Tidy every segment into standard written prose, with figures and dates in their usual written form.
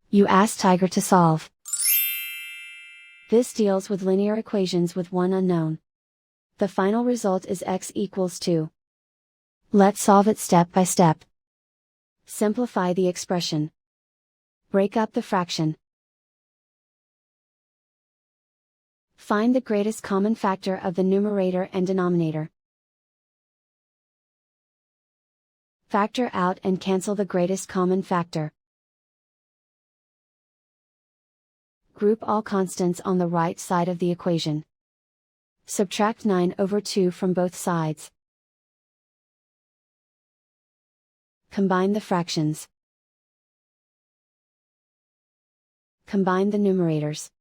You ask Tiger to solve. This deals with linear equations with one unknown. The final result is x equals 2. Let's solve it step by step. Simplify the expression. Break up the fraction. Find the greatest common factor of the numerator and denominator. Factor out and cancel the greatest common factor. Group all constants on the right side of the equation. Subtract 9/2 from both sides. Combine the fractions. Combine the numerators.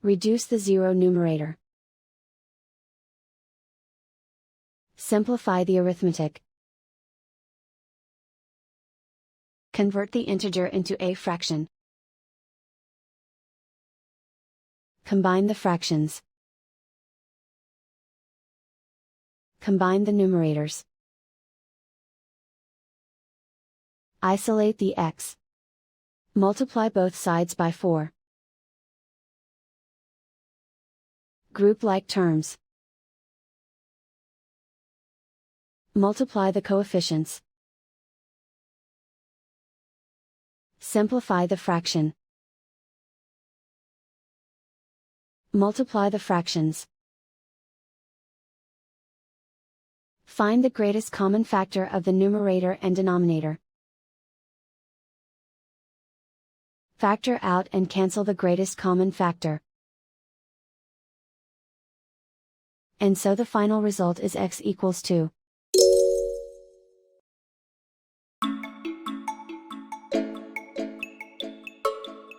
Reduce the zero numerator. Simplify the arithmetic. Convert the integer into a fraction. Combine the fractions. Combine the numerators. Isolate the x. Multiply both sides by 4. Group like terms. Multiply the coefficients. Simplify the fraction. Multiply the fractions. Find the greatest common factor of the numerator and denominator. Factor out and cancel the greatest common factor. And so the final result is x equals 2.